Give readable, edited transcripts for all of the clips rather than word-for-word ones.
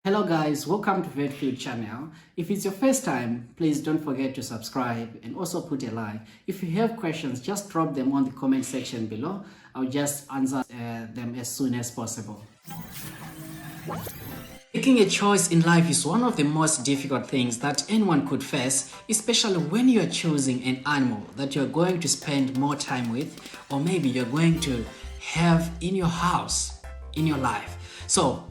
Hello guys, welcome to VetFeed channel. If it's your first time, please don't forget to subscribe and also put a like. If you have questions, just drop them on the comment section below. I'll just answer them as soon as possible. Making a choice in life is one of the most difficult things that anyone could face, especially when you're choosing an animal that you're going to spend more time with, or maybe you're going to have in your house, in your life. So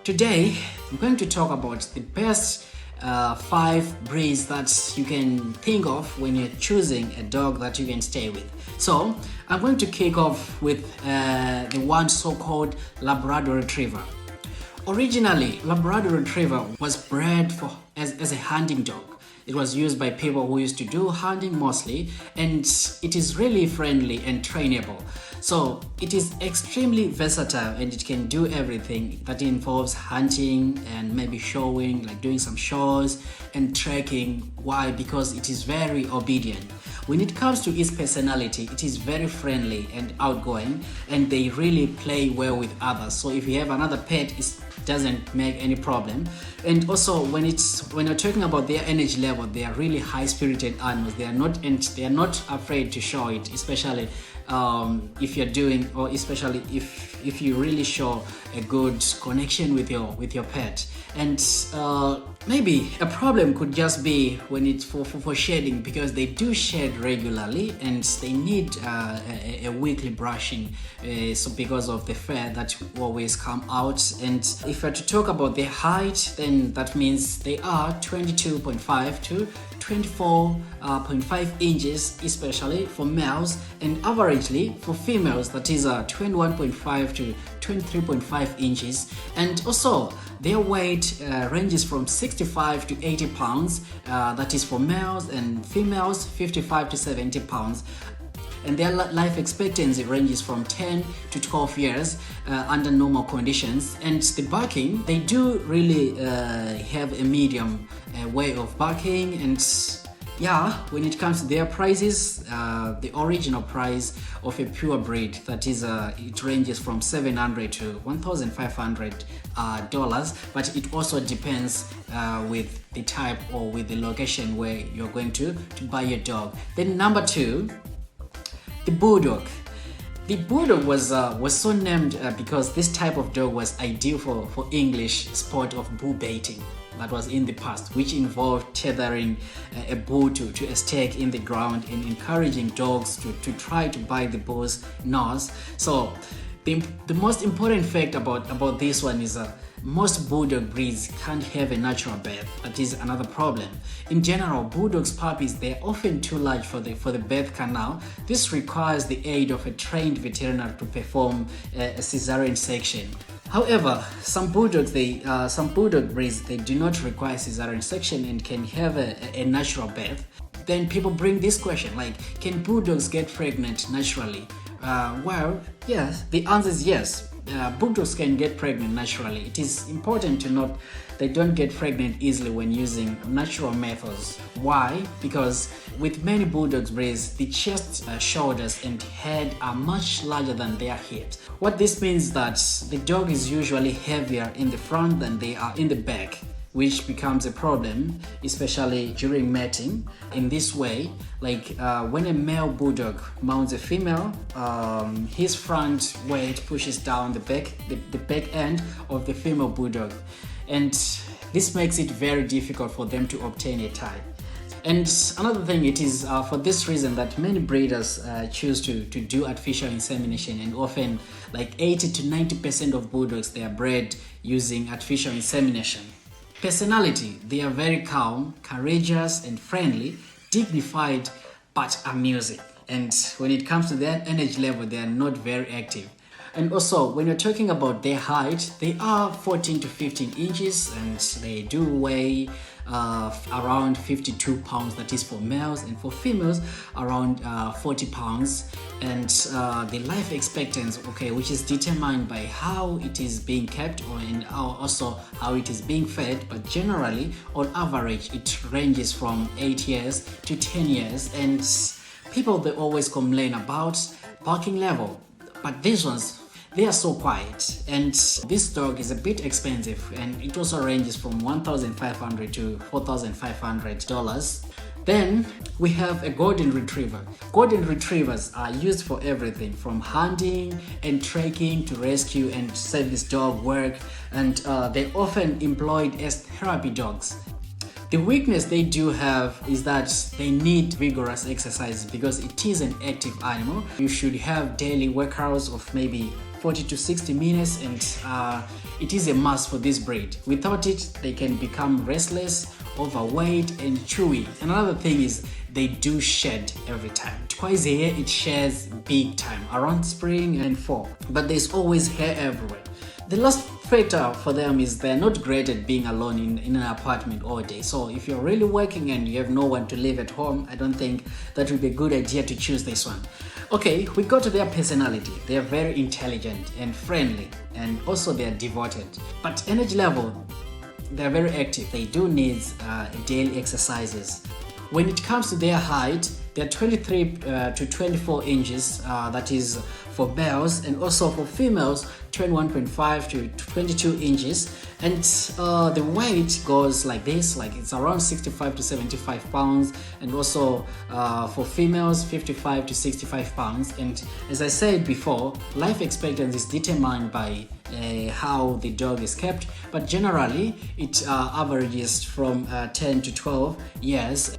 today, I'm going to talk about the best 5 breeds that you can think of when you're choosing a dog that you can stay with. So I'm going to kick off with the one so-called Labrador Retriever. Originally, Labrador Retriever was bred as a hunting dog. It was used by people who used to do hunting mostly, and it is really friendly and trainable. So it is extremely versatile and it can do everything that involves hunting and maybe showing, like doing some shows and trekking. Why? Because it is very obedient. When it comes to its personality, it is very friendly and outgoing, and they really play well with others. So if you have another pet, it doesn't make any problem. And also when you're talking about their energy level, they are really high-spirited animals. They are not afraid to show it, especially if you're doing, or especially if you really show a good connection with your pet. And maybe a problem could just be when it's for shedding, because they do shed regularly and they need a weekly brushing, so because of the fur that always come out. And if we're to talk about their height, then that means they are 22.5 to 24.5 inches, especially for males, and averagely for females, that is 21.5 to 23.5 inches. And also their weight ranges from 65 to 80 pounds, that is for males, and females 55 to 70 pounds. And their life expectancy ranges from 10 to 12 years under normal conditions. And the barking, they do really have a medium way of barking. And yeah, when it comes to their prices, the original price of a pure breed, that is it ranges from $700 to $1,500, but it also depends with the type or with the location where you're going to buy your dog. Then number 2, the Bulldog. The Bulldog was so named because this type of dog was ideal for English sport of bull baiting that was in the past, which involved tethering a bull to a stake in the ground and encouraging dogs to try to bite the bull's nose. So the most important fact about this one is most Bulldog breeds can't have a natural birth. That is another problem. In general, Bulldog's puppies, they're often too large for the birth canal. This requires the aid of a trained veterinarian to perform a cesarean section. However, some Bulldog breeds, they do not require cesarean section and can have a natural birth. Then people bring this question, like, can Bulldogs get pregnant naturally? Well, yes, the answer is yes. Bulldogs can get pregnant naturally. It is important to note they don't get pregnant easily when using natural methods. Why? Because with many Bulldogs breeds, the chest, shoulders and head are much larger than their hips. What this means that the dog is usually heavier in the front than they are in the back, which becomes a problem, especially during mating. In this way, like when a male Bulldog mounts a female, his front weight pushes down the back end of the female Bulldog, and this makes it very difficult for them to obtain a tie. And another thing, it is for this reason that many breeders choose to do artificial insemination, and often like 80 to 90% of Bulldogs, they are bred using artificial insemination. Personality, they are very calm, courageous and friendly, dignified but amusing. And when it comes to their energy level, they are not very active. And also, when you're talking about their height, they are 14 to 15 inches and they do weigh around 52 pounds, that is for males, and for females around 40 pounds. And the life expectancy, okay, which is determined by how it is being kept and also how it is being fed, but generally on average it ranges from 8 years to 10 years. And people, they always complain about barking level, but these ones, They are so quiet, and this dog is a bit expensive, and it also ranges from $1,500 to $4,500. Then we have a golden retriever. Golden retrievers are used for everything from hunting and trekking to rescue and service dog work, and they're often employed as therapy dogs. The weakness they do have is that they need vigorous exercise because it is an active animal. You should have daily workouts of maybe 40 to 60 minutes, and it is a must for this breed. Without it, they can become restless, overweight, and chewy. Another thing is they do shed every time. Twice a year it sheds big time, around spring and fall, but there's always hair everywhere. The last factor for them is they're not great at being alone in an apartment all day. So if you're really working and you have no one to live at home, I don't think that would be a good idea to choose this one. Okay, we go to their personality. They're very intelligent and friendly, and also they're devoted. But energy level, they're very active. They do need daily exercises. When it comes to their height, they're 23 to 24 inches, that is for males, and also for females 21.5 to 22 inches, and the weight goes like this, like it's around 65 to 75 pounds, and also for females 55 to 65 pounds. And as I said before, life expectancy is determined by how the dog is kept, but generally it averages from 10 to 12 years.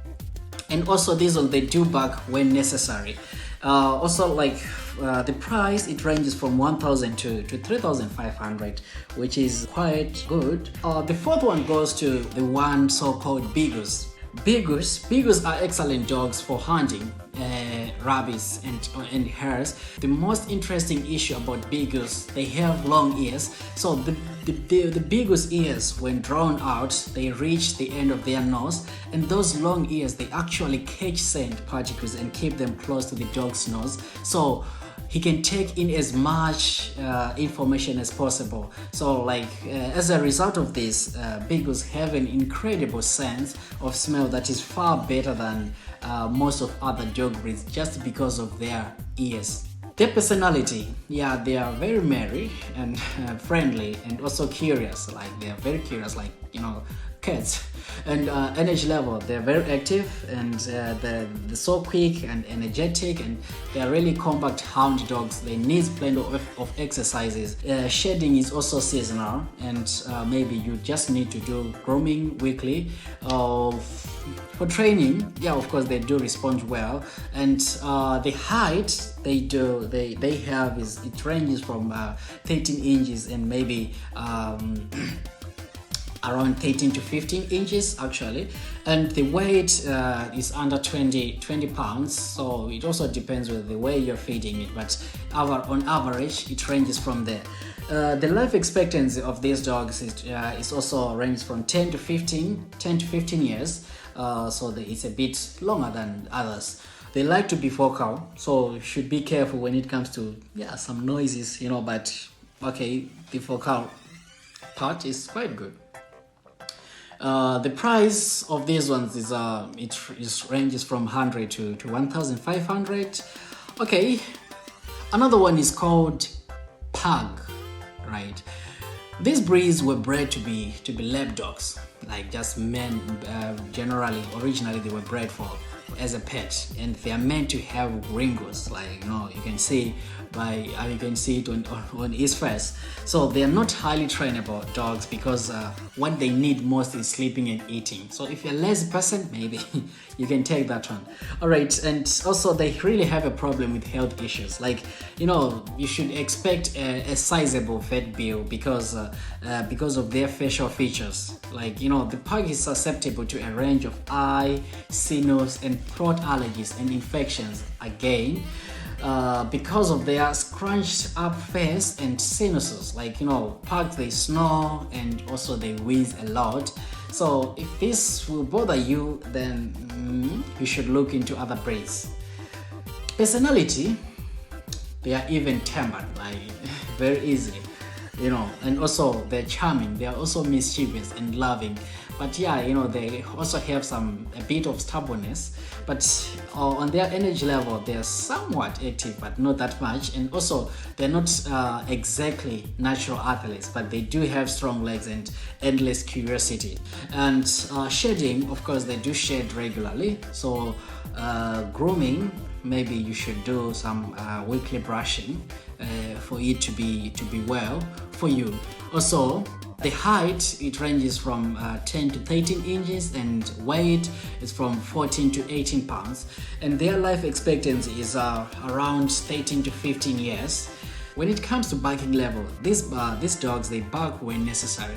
And also these ones, they do bark when necessary. Also, like the price, it ranges from 1,000 to 3,500, which is quite good. The fourth one goes to the one so-called Beagles. Beagles are excellent dogs for hunting rabbits and hares. The most interesting issue about Beagles, they have long ears. So the Beagles' ears, when drawn out, they reach the end of their nose, and those long ears, they actually catch scent particles and keep them close to the dog's nose, so he can take in as much information as possible. So as a result of this, Beagles have an incredible sense of smell that is far better than most of other dog breeds, just because of their ears. Their personality, yeah, they are very merry and friendly, and also curious. Like they are very curious, like cats. And energy level, they're very active, and they're so quick and energetic, and they're really compact hound dogs. They need plenty of exercises. Shedding is also seasonal, and maybe you just need to do grooming weekly. For training, yeah, of course they do respond well, and the height they have is, it ranges from 13 inches and maybe around 13 to 15 inches actually, and the weight is under 20 pounds, so it also depends with the way you're feeding it, but on average it ranges from there. The life expectancy of these dogs is also ranges from 10 to 15 years, so it's a bit longer than others. They like to be vocal, so you should be careful when it comes to some noises, but okay, the vocal part is quite good. The price of these ones is it ranges from 100 to 1,500. Okay, another one is called Pug, right? These breeds were bred to be lap dogs, like just men. Originally they were bred as a pet, and they are meant to have wrinkles, like you can see it on his face. So they are not highly trainable dogs because what they need most is sleeping and eating. So if you're a lazy person, maybe you can take that one. All right, and also they really have a problem with health issues. Like you should expect a sizable vet bill because of their facial features. Like the pug is susceptible to a range of eye, sinus, and throat allergies and infections. Again, because of their scrunched up face and sinuses. Like pugs, they snore and also they wheeze a lot. So if this will bother you, then you should look into other breeds. Personality, they are even tempered, like very easily. and also they're charming. They're also mischievous and loving. But yeah, they also have a bit of stubbornness. But on their energy level, they're somewhat active, but not that much. And also, they're not exactly natural athletes, but they do have strong legs and endless curiosity. And shedding, of course, they do shed regularly. So grooming, maybe you should do some weekly brushing for it to be well for you. Also, the height, it ranges from 10 to 13 inches, and weight is from 14 to 18 pounds. And their life expectancy is around 13 to 15 years. When it comes to barking level, these dogs, they bark when necessary.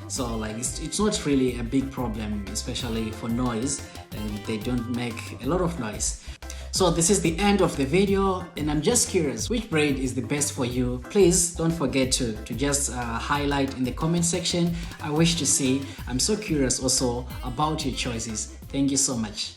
So like it's not really a big problem, especially for noise, and they don't make a lot of noise. So this is the end of the video, and I'm just curious, which breed is the best for you? Please don't forget to just highlight in the comment section. I wish to see. I'm so curious also about your choices. Thank you so much.